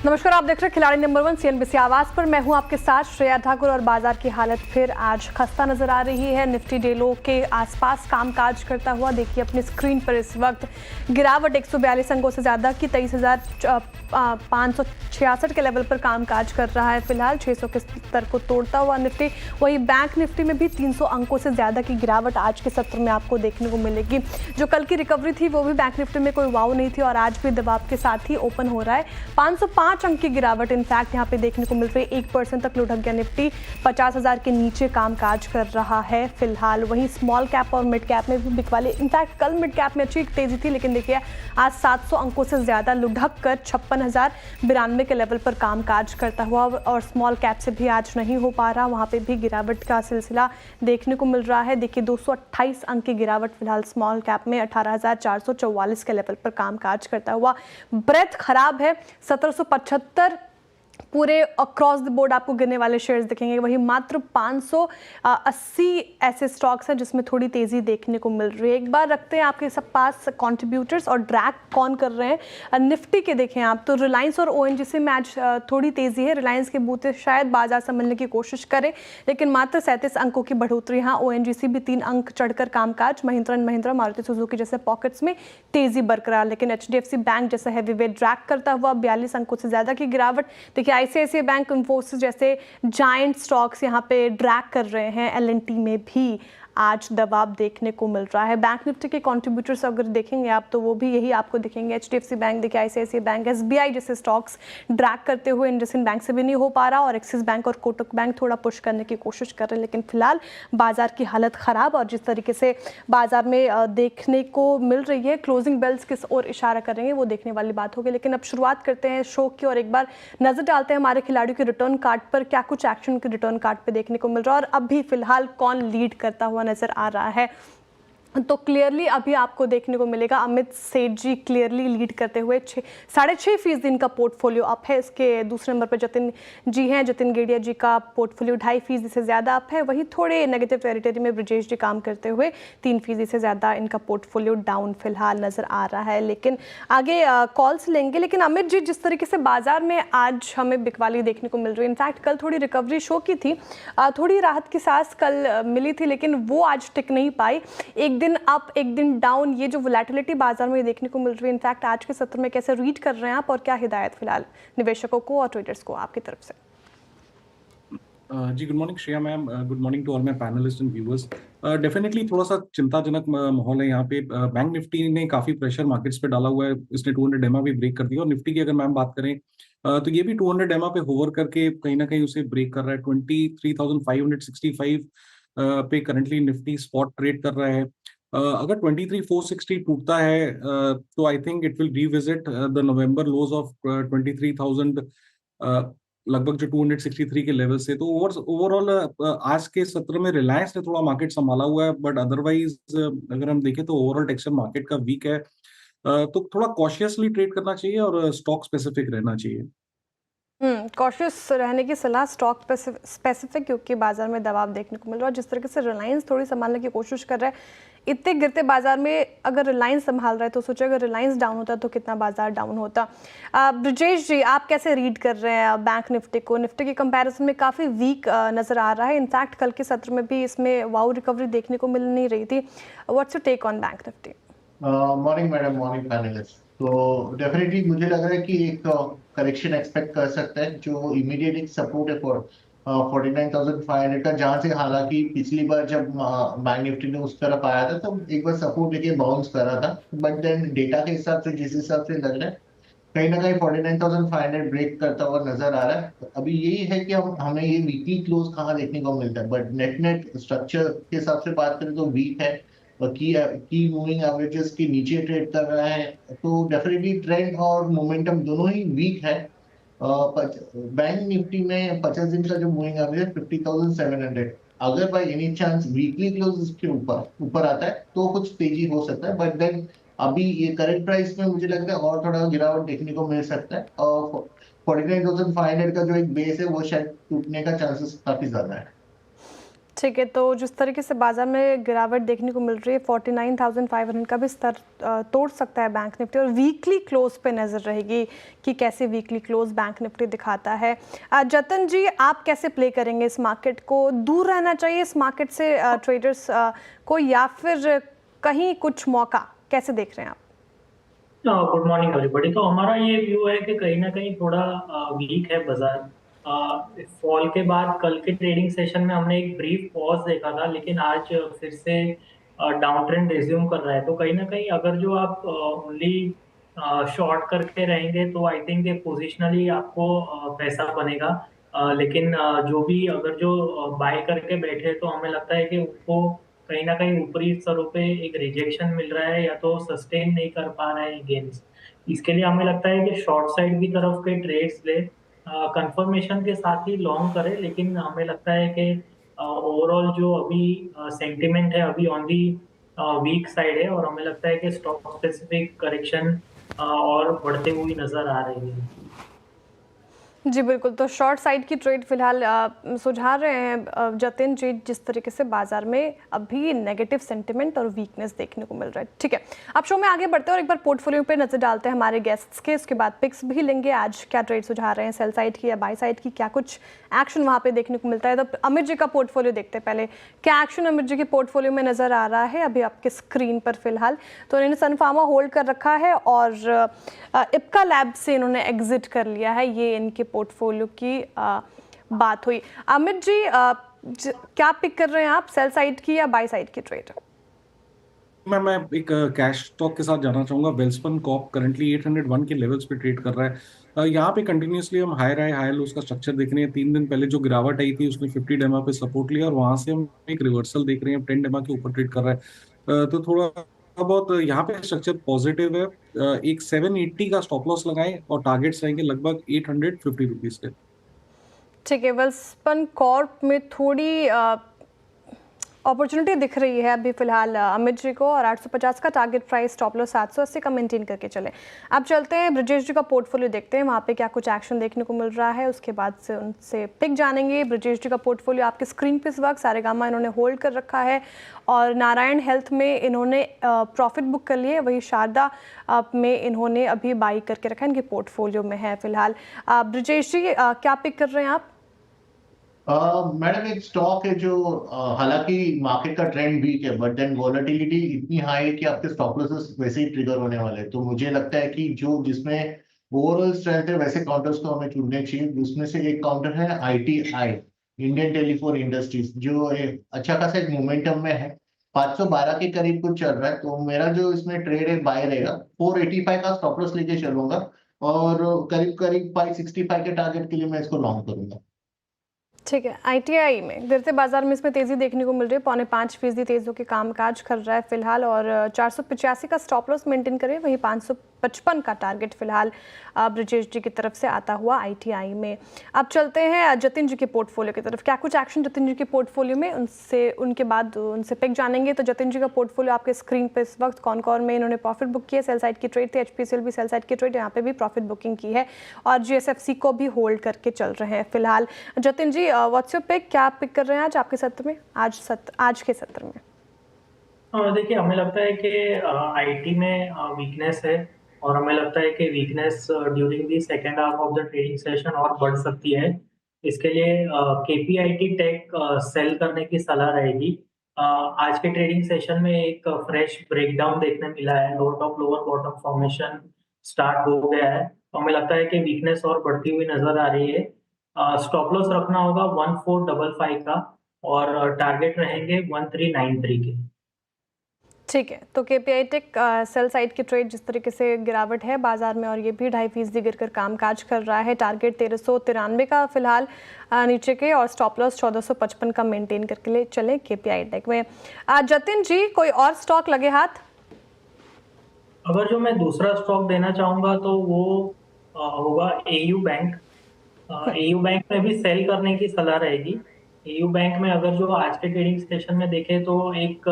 नमस्कार, आप देख रहे हैं खिलाड़ी नंबर 1 CNBC आवाज पर। मैं हूं आपके साथ श्रेया ठाकुर और बाजार की हालत फिर आज खस्ता नजर आ रही है। निफ्टी डे लो के आसपास कामकाज करता हुआ देखिए अपनी स्क्रीन पर इस वक्त गिरावट 142 अंकों से ज्यादा की 23,566 के लेवल पर कामकाज कर रहा है। फिलहाल 600 के स्तर को तोड़ता हुआ निफ्टी, वही बैंक निफ्टी में भी 300 अंकों से ज्यादा की गिरावट आज के सत्र में आपको देखने को मिलेगी। जो कल की रिकवरी थी वो भी बैंक निफ्टी में कोई वाव नहीं थी और आज भी दबाव के साथ ही ओपन हो रहा है। 505 अंक की गिरावट इनफैक्ट यहाँ पे देखने को मिल रही है। 1% तक लुढ़क गया निफ्टी, 50,000 के नीचे कामकाज कर रहा है फिलहाल। वहीं स्मॉल कैप और मिड कैप में भी बिकवाली, इनफैक्ट कल मिड कैप में अच्छी तेजी थी, लेकिन देखिए आज 700 अंकों से ज्यादा लुढ़क कर 56,092 के लेवल पर कामकाज करता हुआ, और स्मॉल कैप से भी आज नहीं हो पा रहा, वहां पे भी गिरावट का सिलसिला देखने को मिल रहा है। देखिए 228 अंक की गिरावट फिलहाल स्मॉल कैप में 18,444 के लेवल पर कामकाज करता हुआ। ब्रेथ खराब है, 1775 पूरे अक्रॉस द बोर्ड आपको गिरने वाले शेयर्स दिखेंगे। वही मात्र 580 ऐसे स्टॉक्स हैं जिसमें थोड़ी तेजी देखने को मिल रही है। एक बार रखते हैं आपके सब पास कंट्रीब्यूटर्स और ड्रैग कौन कर रहे हैं निफ्टी के। देखें आप तो रिलायंस और ONGC में आज थोड़ी तेजी है। रिलायंस के बूते शायद बाजार संभलने की कोशिश करे, लेकिन मात्र 37 अंकों की बढ़ोतरी। यहाँ ONGC भी 3 अंक चढ़कर कामकाज, महिंद्रा एंड महिंद्रा, मारुति सुजुकी जैसे पॉकेट्स में तेजी बरकरार, लेकिन HDFC बैंक जैसा हैवीवेट ड्रैग करता हुआ 42 अंकों से ज्यादा की गिरावट। देखिए ICICI बैंक, इंफोसिस जैसे जायंट स्टॉक्स यहाँ पे ड्रैग कर रहे हैं। L&T में भी आज दबाव देखने को मिल रहा है। बैंक निफ्टी के कंट्रीब्यूटर्स अगर देखेंगे आप तो वो भी यही आपको दिखेंगे। HDFC बैंक, देखिए ICICI बैंक, SBI जैसे स्टॉक्स ड्रैग करते हुए इंडसइंड बैंक से भी नहीं हो पा रहा, और एक्सिस बैंक और कोटक बैंक थोड़ा पुश करने की कोशिश कर रहे हैं। लेकिन फिलहाल बाजार की हालत खराब, और जिस तरीके से बाजार में देखने को मिल रही है, क्लोजिंग बेल्स किस ओर इशारा करेंगे वो देखने वाली बात होगी। लेकिन अब शुरुआत करते हैं शो की और एक बार नजर डालते हैं हमारे खिलाड़ियों के रिटर्न कार्ड पर, क्या कुछ एक्शन के रिटर्न कार्ड पे देखने को मिल रहा है और अभी फिलहाल कौन लीड करता हुआ नजर आ रहा है। तो क्लियरली अभी आपको देखने को मिलेगा अमित सेठ जी क्लियरली लीड करते हुए 6.5% इनका पोर्टफोलियो अप है। इसके दूसरे नंबर पर जतिन जी हैं, जतिन गेडिया जी का पोर्टफोलियो 2.5% से ज़्यादा अप है। वहीं थोड़े नेगेटिव टेरिटरी में ब्रजेश जी काम करते हुए 3% से ज़्यादा इनका पोर्टफोलियो डाउन फिलहाल नज़र आ रहा है। लेकिन आगे कॉल्स लेंगे। लेकिन अमित जी, जिस तरीके से बाजार में आज हमें बिकवाली देखने को मिल रही है, इनफैक्ट कल थोड़ी रिकवरी शो की थी, थोड़ी राहत की सांस कल मिली थी, लेकिन वो आज टिक नहीं पाई। एक दिन अप एक दिन डाउन, ये जो वोलेटिलिटी बाजार में देखने को मिल रही है, इनफैक्ट आज के सत्र में कैसे रीड कर रहे हैं आप, और क्या हिदायत फिलहाल निवेशकों को और ट्रेडर्स को आपकी तरफ से? जी good morning Shreya ma'am, good morning to all my panelists and viewers. Definitely थोड़ा सा चिंताजनक माहौल है यहाँ पे। बैंक निफ्टी ने काफी प्रेशर मार्केट्स पे डाला हुआ है। इसने 200 एमआ भी ब्रेक कर दिया, और निफ्टी की अगर मैम बात करें तो ये भी 200 एमआ पे होवर करके कहीं ना कहीं उसे ब्रेक कर रहा है। 23,565 पे करंटली निफ्टी स्पॉट ट्रेड कर रहा है। अगर 23,460 टूटता है तो I think it will revisit the November lows of 23,000, लगभग जो 263 के लेवल से। तो ओवरऑल आज के सत्र में रिलायंस ने थोड़ा मार्केट संभाला हुआ है, बट अदरवाइज अगर हम देखें तो ओवरऑल टेक्सचर मार्केट का वीक है। तो थोड़ा कॉशियसली ट्रेड करना चाहिए और स्टॉक स्पेसिफिक रहना चाहिए। कॉशियस रहने की सलाह, स्टॉक स्पेसिफिक, क्योंकि बाजार में दबाव देखने को मिल रहा है। जिस तरीके से रिलायंस थोड़ी संभालने की कोशिश कर रहा है, इतने गिरते बाजार में अगर रिलायंस संभाल रहा है तो सोचो अगर रिलायंस डाउन होता तो कितना बाजार डाउन होता। ब्रजेश जी, आप कैसे रीड कर रहे हैं बैंक निफ्टी को? निफ्टी के कंपैरिजन में काफ़ी वीक नज़र आ रहा है। इनफैक्ट कल के सत्र में भी इसमें वाउ रिकवरी देखने को मिल नहीं रही थी। What's your take on bank Nifty? Morning madam, morning panelist. तो डेफिनेटली मुझे लग रहा है कि एक करेक्शन एक्सपेक्ट कर सकते हैं। जो इमीडिएट एक सपोर्ट है फॉर 49,500 का, जहां से हालांकि पिछली बार जब बैंक निफ्टी ने उस तरफ आया था तो एक बार सपोर्ट लेके बाउंस कर रहा था, बट देन डेटा के हिसाब से जिस हिसाब से लग रहा है कहीं ना कहीं 49,500 ब्रेक करता हुआ नजर आ रहा है। तो अभी यही है कि हमें ये वीकली क्लोज कहाँ देखने को मिलता है, बट नेट नेट स्ट्रक्चर के हिसाब से बात करें तो वीक है। की मूविंग एवरेजेस के नीचे ट्रेड कर रहा है, तो डेफिनेटली ट्रेंड और मोमेंटम दोनों ही वीक है। बैंक निफ्टी में 50 दिन का जो मूविंग एवरेज है 50,700, अगर by any chance weekly close इसके ऊपर ऊपर आता है तो कुछ तेजी हो सकता है, बट देन अभी ये करेक्ट प्राइस में मुझे लगता है और थोड़ा गिरावट देखने को मिल सकता है, और 49,500 का जो एक बेस है वो शायद टूटने का चांसेस काफी ज्यादा है। ठीक है, तो जिस तरीके से बाजार में गिरावट देखने को मिल रही है 49,500 का भी स्तर तोड़ सकता है बैंक निफ्टी, और वीकली क्लोज पे नज़र रहेगी कि कैसे वीकली क्लोज बैंक निफ्टी दिखाता है। जतन जी, आप कैसे प्ले करेंगे इस मार्केट को? दूर रहना चाहिए इस मार्केट से ट्रेडर्स को, या फिर कहीं कुछ मौका, कैसे देख रहे हैं आप? Good morning everybody. तो हमारा ये व्यू है कि कहीं ना कहीं थोड़ा वीक है बाजार। फॉल के बाद कल के ट्रेडिंग सेशन में हमने एक ब्रीफ पॉज देखा था, लेकिन आज फिर से डाउन ट्रेंड रिज्यूम कर रहा है। तो कहीं ना कहीं अगर जो आप ओनली शॉर्ट करके रहेंगे तो आई थिंक पोजिशनली आपको पैसा बनेगा। लेकिन जो भी अगर जो बाय करके बैठे तो हमें लगता है कि उनको कहीं ना कहीं ऊपरी स्तरों पे एक रिजेक्शन मिल रहा है, या तो सस्टेन नहीं कर पा रहे हैं गेन्स। इसके लिए हमें लगता है कि शॉर्ट साइड की तरफ के ट्रेड्स ले, कंफर्मेशन के साथ ही लॉन्ग करें। लेकिन हमें लगता है कि ओवरऑल जो अभी सेंटिमेंट है अभी ऑन दी वीक साइड है, और हमें लगता है कि स्टॉक स्पेसिफिक करेक्शन और बढ़ते हुई नजर आ रही है। जी बिल्कुल, तो शॉर्ट साइड की ट्रेड फिलहाल सुझा रहे हैं जतिन जी, जिस तरीके से बाजार में अभी नेगेटिव सेंटिमेंट और वीकनेस देखने को मिल रहा है। ठीक है, अब शो में आगे बढ़ते हैं और एक बार पोर्टफोलियो पे नजर डालते हैं हमारे गेस्ट्स के, उसके बाद पिक्स भी लेंगे। आज क्या ट्रेड सुझा रहे हैं, सेल साइड की या बाय साइड की, क्या कुछ एक्शन वहाँ पे देखने को मिलता है। तो अमित जी का पोर्टफोलियो देखते हैं पहले, क्या एक्शन अमित जी के पोर्टफोलियो में नजर आ रहा है अभी आपके स्क्रीन पर फिलहाल? तो इन्होंने सन फार्मा होल्ड कर रखा है और इप्का लैब से इन्होंने एग्जिट कर लिया है, ये इनके पोर्टफोलियो की बात हुई। अमित जी, क्या पिक कर रहे हैं आप, सेल साइड की या बाय साइड की ट्रेड? मैं एक कैश स्टॉक के साथ जाना चाहूंगा। वेल्सपन कॉर्प करंटली 801 के लेवल्स पे ट्रेड कर रहा है। यहाँ पे कंटिन्यूसली हम हाई लोज का स्ट्रक्चर देख रहे हैं। 3 दिन पहले जो गिरावट आई थी उसने 50 डेमा पे सपोर्ट लिया, और वहां से हम एक रिवर्सल देख रहे हैं। 10 डेमा के ऊपर ट्रेड कर रहा है। तो थोड़ा बहुत यहाँ पे स्ट्रक्चर पॉजिटिव है। एक 780 का स्टॉप लॉस लगाएं और टारगेट्स रहेंगे लगभग 850 रुपीज के। ठीक है, वेल्सपन कॉर्प में थोड़ी अपॉर्चुनिटी दिख रही है अभी फिलहाल अमित जी को, और 850 का टारगेट प्राइस, स्टॉप लॉस 780 का मेंटेन करके चले। अब चलते हैं ब्रजेश जी का पोर्टफोलियो देखते हैं, वहाँ पे क्या कुछ एक्शन देखने को मिल रहा है, उसके बाद से उनसे पिक जानेंगे। ब्रजेश जी का पोर्टफोलियो आपके स्क्रीन पे इस वक्त सारेगामा इन्होंने होल्ड कर रखा है, और नारायण हेल्थ में इन्होंने प्रॉफिट बुक कर लिए, वही शारदा में इन्होंने अभी बाई करके रखा है, इनके पोर्टफोलियो में है फिलहाल। ब्रजेश जी, क्या पिक कर रहे हैं आप? मैडम एक स्टॉक है जो हालांकि मार्केट का ट्रेंड वीक है, बट देन वॉलेटिलिटी इतनी हाई है कि आपके स्टॉप लॉसेस वैसे ही ट्रिगर होने वाले हैं। तो मुझे लगता है कि जो जिसमें ओवरऑल स्ट्रेंथ है वैसे काउंटर्स को हमें चुनने चाहिए। उसमें से एक काउंटर है ITI, इंडियन टेलीफोन इंडस्ट्रीज, जो एक अच्छा खासा एक मोमेंटम में है। 512 के करीब कुछ चल रहा है। तो मेरा जो इसमें ट्रेड है बाय रहेगा। 485 का स्टॉप लॉस लेके चलूंगा, और करीब करीब 565 के टारगेट के लिए मैं इसको लॉन्ग करूंगा। ठीक है, ITI में गिरते बाजार में इसमें तेजी देखने को मिल रही है, 0.5% तेज होकर कामकाज कर रहा है फिलहाल, और 485 का स्टॉप लॉस मेंटेन करें, वही 555 का टारगेट फिलहाल ब्रजेश जी की तरफ से आता हुआ ITI में। अब चलते हैं जतिन जी के पोर्टफोलियो की तरफ, क्या कुछ एक्शन जतिन जी के पोर्टफोलियो में, उनके बाद उनसे पिक जानेंगे। तो जतिन जी का पोर्टफोलियो आपके स्क्रीन पर इस वक्त, कौन कौन में इन्होंने प्रॉफिट बुक किया, सेल साइड की ट्रेड थी, HPCL भी सेल साइड की ट्रेड, यहाँ पे भी प्रॉफिट बुकिंग की है, और GSFC को भी होल्ड करके चल रहे हैं फिलहाल। जतिन जी, व्हाट्स योर पिक, क्या पिक कर रहे हैं आज आपके सत्र में, आज के सत्र में? देखिए, हमें लगता है कि IT में वीकनेस है, और हमें लगता है कि weakness during the second half of the trading session और बढ़ सकती है। इसके लिए KPIT टेक सेल करने की सलाह रहेगी। आज के ट्रेडिंग सेशन में एक फ्रेश ब्रेकडाउन देखने मिला है, low top lower bottom formation start हो गया है। तो हमें लगता है कि वीकनेस और बढ़ती हुई नजर आ रही है। स्टॉप लॉस रखना होगा 1455 का, और टारगेट रहेंगे 1393 के। ठीक है, तो KPI टेक सेल साइड की ट्रेड, जिस तरीके से गिरावट है बाजार में और ये भी 2.5% गिरकर कामकाज कर रहा है, टारगेट 1393 का फिलहाल नीचे के, और स्टॉप लॉस 1455 का मेंटेन करके ले चले KPI टेक में। जतिन जी, कोई और स्टॉक लगे हाथ? अगर जो मैं दूसरा स्टॉक देना चाहूंगा तो वो होगा AU बैंक। AU बैंक में भी सेल करने की सलाह रहेगी। AU बैंक में अगर जो आज के ट्रेडिंग सेशन में देखें तो एक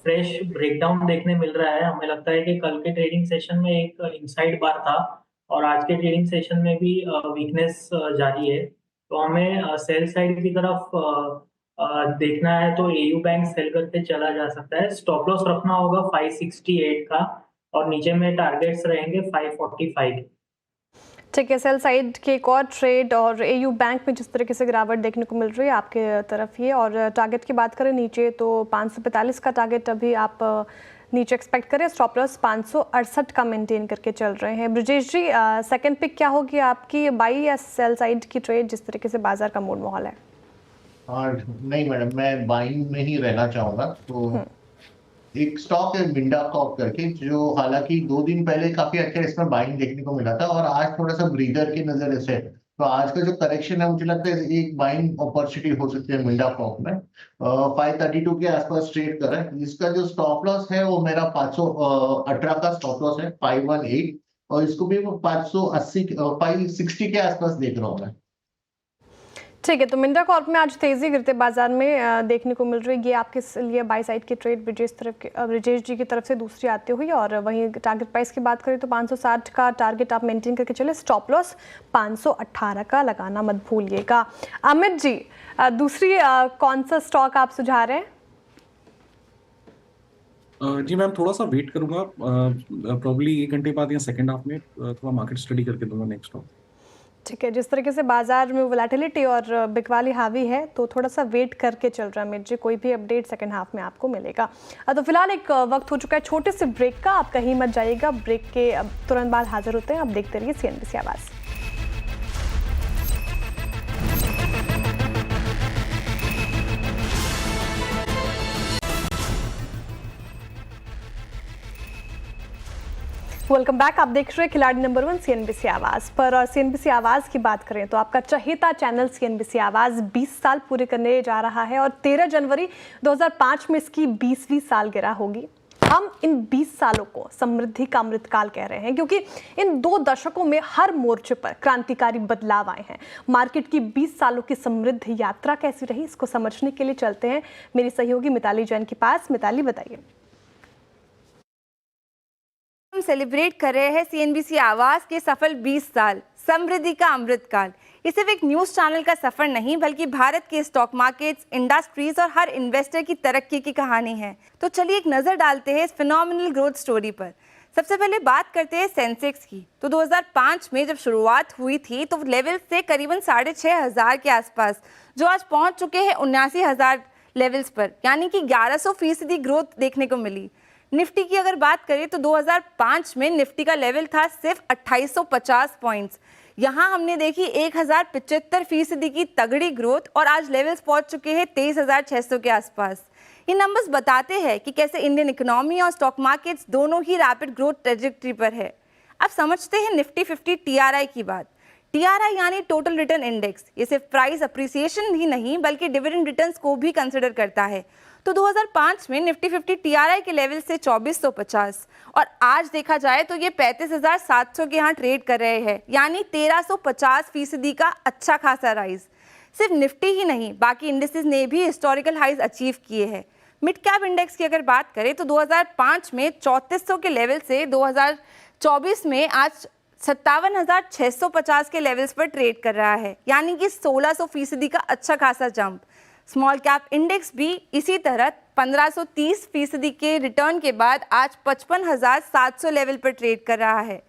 फ्रेश ब्रेकडाउन देखने मिल रहा है। हमें लगता है कि कल के ट्रेडिंग सेशन में एक इनसाइड बार था, और आज के ट्रेडिंग सेशन में भी वीकनेस जारी है। तो हमें सेल साइड की तरफ देखना है तो एयू बैंक सेल करके चला जा सकता है। स्टॉप लॉस रखना होगा 568 का और नीचे में टारगेट्स रहेंगे 545 के। ठीक है, सेल साइड के एक और ट्रेड और एयू बैंक में जिस तरीके से गिरावट देखने को मिल रही है आपके तरफ ये, और टारगेट की बात करें नीचे तो 545 का टारगेट अभी आप नीचे एक्सपेक्ट करें, स्टॉप लॉस 568 का मेंटेन करके चल रहे हैं। ब्रिजेश जी, सेकंड पिक क्या होगी आपकी, बाई या सेल साइड की ट्रेड जिस तरीके से बाजार का मूड माहौल है? नहीं मैडम, मैं बाइंग में ही रहना चाहूंगा। तो एक स्टॉक है मिंडा कॉप करके, जो हालांकि 2 दिन पहले काफी अच्छा इसमें बाइंग देखने को मिला था और आज थोड़ा सा ब्रीदर की नजर से, तो आज का जो करेक्शन है मुझे लगता है एक बाइंग अपॉर्चुनिटी हो सकती है मिंडा कॉप में। 532 के आसपास ट्रेड कर रहा है। इसका जो स्टॉप लॉस है वो मेरा 518 का स्टॉप लॉस है, 518, और इसको भी 580 560 के आसपास देख रहा हूँ मैं। ठीक है, तो मिंडा कॉर्प में आज तेजी गिरते बाजार में देखने को मिल रही है। ये आपके लिए बाई साइड की ट्रेड ब्रिजेश जी की तरफ से दूसरी आती हुई, और वहीं टारगेट प्राइस की बात करें तो 560 का टारगेट आप मेंटेन करके चले, स्टॉप लॉस 518 का लगाना मत भूलिएगा। अमित जी, दूसरी कौन सा स्टॉक आप सुझा रहे हैं? जी मैम, थोड़ा सा वेट करूंगा, प्रॉब्ली 1 घंटे बाद या सेकेंड हाफ में थोड़ा मार्केट स्टडी करके दूंगा नेक्स्ट स्टॉक। ठीक है, जिस तरीके से बाजार में वोलेटिलिटी और बिकवाली हावी है तो थोड़ा सा वेट करके चल रहा है अमित जी, कोई भी अपडेट सेकंड हाफ में आपको मिलेगा। तो फिलहाल एक वक्त हो चुका है छोटे से ब्रेक का, आप कहीं मत जाइएगा, ब्रेक के तुरंत बाद हाजिर होते हैं। आप देखते रहिए CNBC आवाज़। वेलकम बैक, आप देख रहे हैं खिलाड़ी नंबर 1 CNBC आवाज़ पर। और CNBC आवाज़ की बात करें तो आपका चहेता चैनल CNBC आवाज़ 20 साल पूरे करने जा रहा है और 13 जनवरी 2005 में इसकी 20वीं सालगिरह होगी। हम इन 20 सालों को समृद्धि का अमृतकाल कह रहे हैं, क्योंकि इन 2 दशकों में हर मोर्चे पर क्रांतिकारी बदलाव आए हैं। मार्केट की 20 सालों की समृद्ध यात्रा कैसी रही, इसको समझने के लिए चलते हैं मेरी सहयोगी मिताली जैन के पास। मिताली, बताइए। हम सेलिब्रेट कर रहे हैं CNBC आवाज़ के सफल 20 साल, समृद्धि का अमृतकाल। ये सिर्फ एक न्यूज़ चैनल का सफ़र नहीं, बल्कि भारत के स्टॉक मार्केट्स, इंडस्ट्रीज और हर इन्वेस्टर की तरक्की की कहानी है। तो चलिए एक नज़र डालते हैं इस फिनोमिनल ग्रोथ स्टोरी पर। सबसे पहले बात करते हैं सेंसेक्स की। तो 2005 में जब शुरुआत हुई थी तो लेवल से करीबन 6,500 के आसपास, जो आज पहुँच चुके हैं 79,000 लेवल्स पर, यानी कि 1100% ग्रोथ देखने को मिली। निफ्टी की अगर बात करें तो 2005 में निफ्टी का लेवल था सिर्फ 2850 पॉइंट्स। यहाँ हमने देखी 1075% की तगड़ी ग्रोथ और आज लेवल्स पहुंच चुके हैं 23,600 के आसपास। ये नंबर्स बताते हैं कि कैसे इंडियन इकोनॉमी और स्टॉक मार्केट्स दोनों ही रैपिड ग्रोथ ट्रेजेक्टरी पर है। अब समझते हैं निफ्टी 50 TRI की बात। TRI यानी टोटल रिटर्न इंडेक्स। ये सिर्फ प्राइस अप्रिसिएशन ही नहीं बल्कि डिविडेंड रिटर्न्स को भी कंसिडर करता है। तो 2005 में निफ्टी 50 TRI के लेवल से 2450 और आज देखा जाए तो ये 35,700 के यहाँ ट्रेड कर रहे हैं, यानी 1350% का अच्छा खासा राइज। सिर्फ निफ्टी ही नहीं, बाकी इंडेक्सेस ने भी हिस्टोरिकल हाइज अचीव किए हैं। मिड कैप इंडेक्स की अगर बात करें तो 2005 में 3400 के लेवल से 2024 में आज 57,650 के लेवल्स पर ट्रेड कर रहा है, यानी कि 1600% का अच्छा खासा जंप। स्मॉल कैप इंडेक्स भी इसी तरह 1530% के रिटर्न के बाद आज 55,700 लेवल पर ट्रेड कर रहा है।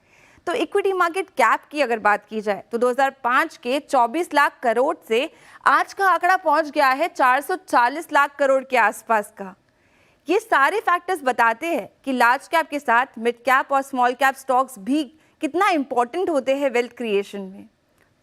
तो इक्विटी मार्केट कैप की अगर बात की जाए तो 2005 के 24 लाख करोड़ से आज का आंकड़ा पहुंच गया है 440 लाख करोड़ के आसपास का। ये सारे फैक्टर्स बताते हैं कि लार्ज कैप के साथ मिड कैप और स्मॉल कैप स्टॉक्स भी कितना इंपॉर्टेंट होते हैं वेल्थ क्रिएशन में।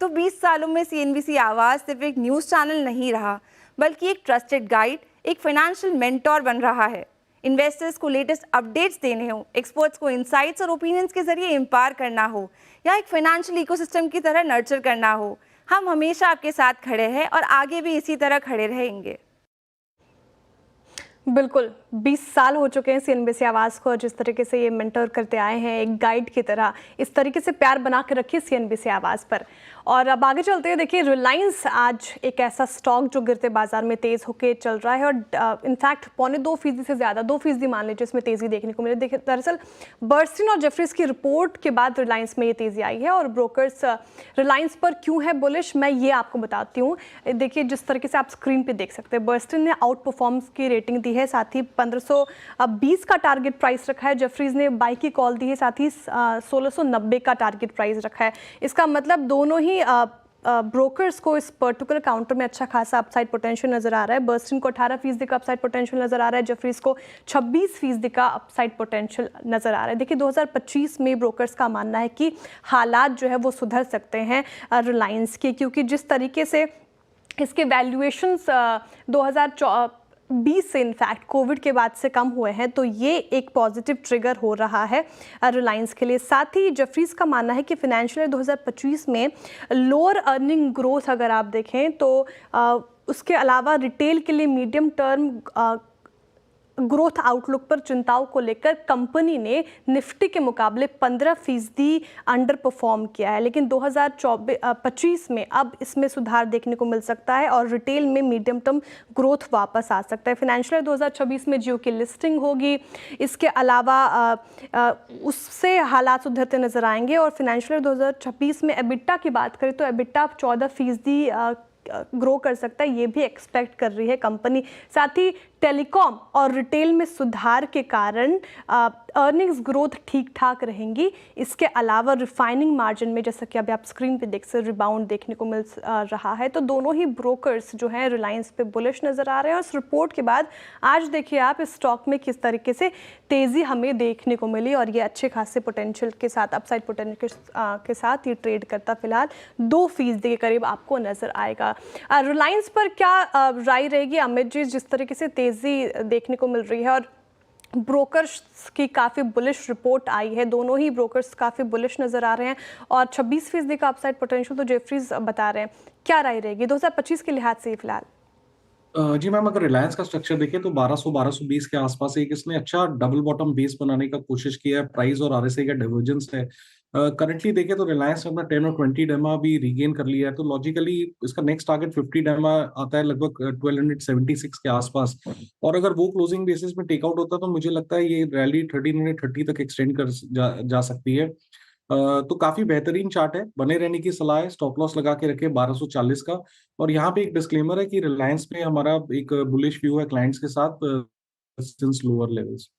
तो 20 सालों में CNBC आवाज़ सिर्फ एक न्यूज़ चैनल नहीं रहा, बल्कि एक ट्रस्टेड गाइड, एक फाइनेंशियल मेंटोर बन रहा है। इन्वेस्टर्स को लेटेस्ट अपडेट्स देने हो, एक्सपर्ट्स को इनसाइट्स और ओपिनियंस के जरिए एम्पावर करना हो, या एक फाइनेंशियल इकोसिस्टम की तरह नर्चर करना हो, हम हमेशा आपके साथ खड़े हैं और आगे भी इसी तरह खड़े रहेंगे। बिल्कुल 20 साल हो चुके हैं सीएनबीसी आवाज़ को, जिस तरीके से ये मेंटर करते आए हैं एक गाइड की तरह, इस तरीके से प्यार बना के रखिए सीएनबीसी आवाज़ पर। और अब आगे चलते हैं, देखिए रिलायंस आज एक ऐसा स्टॉक जो गिरते बाजार में तेज़ होकर चल रहा है और इनफैक्ट 2.25% से ज़्यादा 2% मान लीजिए इसमें तेज़ी देखने को मिली। देखिए दरअसल बर्स्टिन और जेफरीज की रिपोर्ट के बाद रिलायंस में ये तेज़ी आई है और ब्रोकर्स रिलायंस पर क्यों है बुलिश, मैं ये आपको बताती हूँ। देखिए जिस तरीके से आप स्क्रीन पर देख सकते हैं, बर्स्टिन ने आउट परफॉर्मेंस की रेटिंग दी है, साथ ही 1520 का टारगेट प्राइस रखा है। जेफरीज ने बाई की कॉल दी है, साथ ही 1690 का टारगेट प्राइस रखा है। इसका मतलब दोनों ही ब्रोकर्स को इस पर्टिकुलर काउंटर में अच्छा खासा अपसाइड पोटेंशियल नजर आ रहा है। बर्स्टिन को 18% का अपसाइड पोटेंशियल नजर आ रहा है, जेफरीज को 26% का अपसाइड पोटेंशियल नजर आ रहा है। देखिए 2025 में ब्रोकर्स का मानना है कि हालात जो है वो सुधर सकते हैं रिलायंस के, क्योंकि जिस तरीके से इसके वैल्यूएशंस 2020 से इनफैक्ट कोविड के बाद से कम हुए हैं, तो ये एक पॉजिटिव ट्रिगर हो रहा है रिलायंस के लिए। साथ ही जेफरीज का मानना है कि फाइनेंशियल ईयर 2025 में लोअर अर्निंग ग्रोथ अगर आप देखें तो उसके अलावा रिटेल के लिए मीडियम टर्म ग्रोथ आउटलुक पर चिंताओं को लेकर कंपनी ने निफ्टी के मुकाबले 15% अंडर परफॉर्म किया है, लेकिन 2025 में अब इसमें सुधार देखने को मिल सकता है और रिटेल में मीडियम टर्म ग्रोथ वापस आ सकता है। फाइनेंशियल ईयर 2026 में जियो की लिस्टिंग होगी, इसके अलावा उससे हालात सुधरते नजर आएंगे और फाइनेंशियल ईयर 2026 में एबिटा की बात करें तो एबिटा 14% ग्रो कर सकता है, ये भी एक्सपेक्ट कर रही है कंपनी। साथ ही टेलीकॉम और रिटेल में सुधार के कारण अर्निंग्स ग्रोथ ठीक ठाक रहेंगी। इसके अलावा रिफाइनिंग मार्जिन में, जैसा कि अभी आप स्क्रीन पे देख सकते, रिबाउंड देखने को मिल रहा है। तो दोनों ही ब्रोकर्स जो हैं रिलायंस पे बुलिश नज़र आ रहे हैं और इस रिपोर्ट के बाद आज देखिए आप इस स्टॉक में किस तरीके से तेज़ी हमें देखने को मिली और ये अच्छे खासे पोटेंशियल के साथ, अपसाइड पोटेंशियल के साथ ये ट्रेड करता फिलहाल 2% के करीब आपको नज़र आएगा। रिलायंस पर क्या राय रहेगी अमित जी, जिस तरीके से तेज़ी देखने को मिल रही है और ब्रोकर्स की काफ़ी बुलिश रिपोर्ट आई है, दोनों ही ब्रोकर्स काफ़ी बुलिश नज़र आ रहे हैं और 26% का अपसाइड पोटेंशियल तो जेफरीज बता रहे हैं, क्या राय रहेगी 2025 के लिहाज से फिलहाल? जी मैम, अगर रिलायंस का स्ट्रक्चर देखें तो 1200-1220 के आसपास एक इसने अच्छा डबल बॉटम बेस बनाने का कोशिश किया है। प्राइस और आरएसआई का डाइवर्जेंस है। करंटली देखें तो रिलायंस ने अपना 10 और 20 डेमा भी रीगेन कर लिया है, तो लॉजिकली इसका नेक्स्ट टारगेट 50 डेमा आता है लगभग 1276 के आसपास। और अगर वो क्लोजिंग बेसिस में टेकआउट होता है तो मुझे लगता है ये रैली 1330 तक एक्सटेंड कर जा सकती है। तो काफी बेहतरीन चार्ट है, बने रहने की सलाह है। स्टॉप लॉस लगा के रखे 1240 का। और यहाँ पे एक डिस्क्लेमर है कि रिलायंस में हमारा एक बुलिश व्यू है क्लाइंट्स के साथ सिंस लोअर लेवल्स।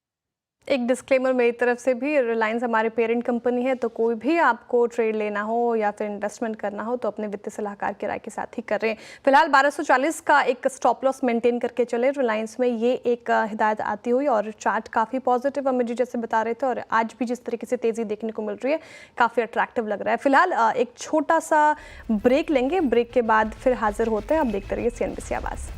एक डिस्क्लेमर मेरी तरफ से भी, रिलायंस हमारे पेरेंट कंपनी है, तो कोई भी आपको ट्रेड लेना हो या फिर इन्वेस्टमेंट करना हो तो अपने वित्तीय सलाहकार की राय के साथ ही करें। फिलहाल 1240 का एक स्टॉप लॉस मेंटेन करके चले रिलायंस में, ये एक हिदायत आती हुई और चार्ट काफ़ी पॉजिटिव अमित जी जैसे बता रहे थे और आज भी जिस तरीके से तेज़ी देखने को मिल रही है काफ़ी अट्रैक्टिव लग रहा है। फिलहाल एक छोटा सा ब्रेक लेंगे, ब्रेक के बाद फिर हाजिर होते हैं। आप देखते रहिए सीएनबीसी आवाज़।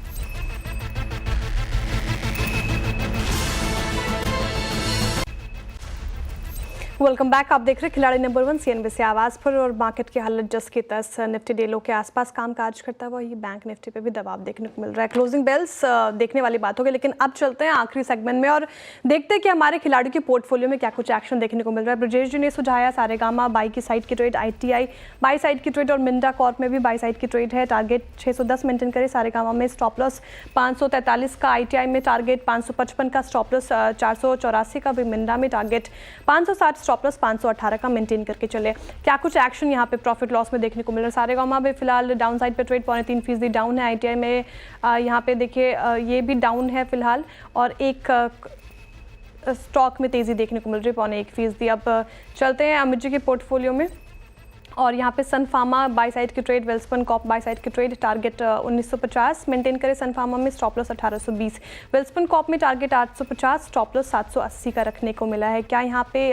वेलकम बैक, आप देख रहे हैं खिलाड़ी नंबर 1 सीएनबीसी आवाज़ पर और मार्केट की हालत जस की तस, निफ्टी डेलो के आसपास कामकाज करता हुआ ये बैंक निफ्टी पे भी दबाव देखने को मिल रहा है। क्लोजिंग बेल्स देखने वाली बात होगी, लेकिन अब चलते हैं आखिरी सेगमेंट में और देखते हैं कि हमारे खिलाड़ियों के पोर्टफोलियो में क्या कुछ एक्शन देखने को मिल रहा है। ब्रजेश जी ने सुझाया सारेगामा बाई की साइड की ट्रेड, ITI बाई साइड की ट्रेड और मिंडा कॉर्प में भी बाई साइड की ट्रेड है। टारगेट 610 मेंटेन करे सारेगामा में, स्टॉप लॉस 543 का, ITI में टारगेट 555 का, स्टॉप लॉस 484 का, भी मिंडा में टारगेट 560, स्टॉप लॉस 518 का मेंटेन करके चले। क्या कुछ एक्शन यहाँ पे प्रॉफिट लॉस में देखने को मिल रहा है। सारेगामा में फिलहाल डाउन साइड पे ट्रेड 3.25% डाउन है। ITI में यहाँ पे देखिए ये भी डाउन है फिलहाल और एक स्टॉक में तेज़ी देखने को मिल रही है 0.1%। अब चलते हैं अमित जी के पोर्टफोलियो में और यहाँ पे सन फार्मा बाई साइड की trade, Welspun Corp buy side की ट्रेड, टारगेट 1950 मेंटेन करे सन फार्मा में, स्टॉप लॉस 1820, वेल्सपन कॉप में टारगेट 850, स्टॉप लॉस 780 का रखने को मिला है। क्या यहाँ पे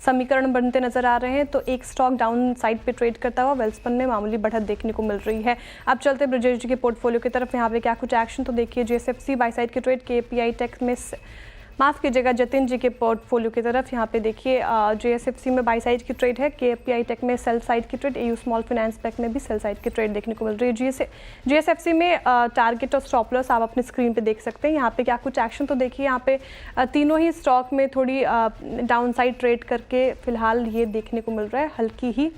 समीकरण बनते नजर आ रहे हैं, तो एक स्टॉक डाउन साइड पे ट्रेड करता हुआ वेल्सपन में मामूली बढ़त देखने को मिल रही है। अब चलते ब्रजेश जी के पोर्टफोलियो की तरफ, यहाँ पे क्या कुछ एक्शन तो देखिए। JSFC बाई साइड की ट्रेड, KPI टेक में माफ़ कीजिएगा जतिन जी के पोर्टफोलियो की तरफ। यहाँ पे देखिए JSFC में बाई साइड की ट्रेड है, KFPI टेक में सेल साइड की trade, AU small finance bank में भी सेल साइड की ट्रेड देखने को मिल रही है। JSFC में टारगेट और स्टॉप लॉस आप अपने स्क्रीन पे देख सकते हैं। यहाँ पे क्या कुछ एक्शन तो देखिए, यहाँ पे तीनों ही स्टॉक में थोड़ी डाउन साइड ट्रेड करके फिलहाल ये देखने को मिल रहा है, हल्की ही।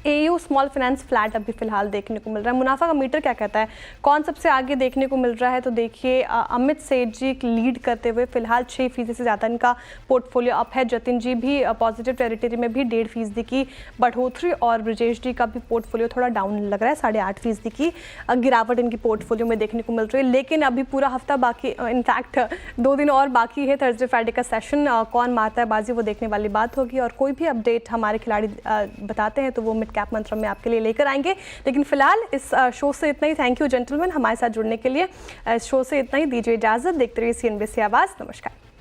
AU स्मॉल फाइनेंस फ्लैट अभी फिलहाल देखने को मिल रहा है। मुनाफा का मीटर क्या कहता है, कौन सबसे आगे देखने को मिल रहा है, तो देखिए अमित सेठ जी लीड करते हुए फिलहाल 6% से ज़्यादा इनका पोर्टफोलियो अप है। जतिन जी भी पॉजिटिव टेरिटरी में भी 1.5% की बढ़ोतरी, और ब्रजेश जी का भी पोर्टफोलियो थोड़ा डाउन लग रहा है, 8.5% की गिरावट इनकी पोर्टफोलियो में देखने को मिल रही है। लेकिन अभी पूरा हफ्ता बाकी, इनफैक्ट 2 दिन और बाकी है थर्सडे फ्राइडे का सेशन। कौन मारता है बाजी वो देखने वाली बात होगी, और कोई भी अपडेट हमारे खिलाड़ी बताते हैं तो वो मिड कैप मंत्र में आपके लिए लेकर आएंगे। लेकिन फिलहाल इस शो से इतना ही। थैंक यू जेंटलमैन हमारे साथ जुड़ने के लिए। इस शो से इतना ही, दीजिए इजाजत। देखते रहिए CNBC आवाज़। नमस्कार।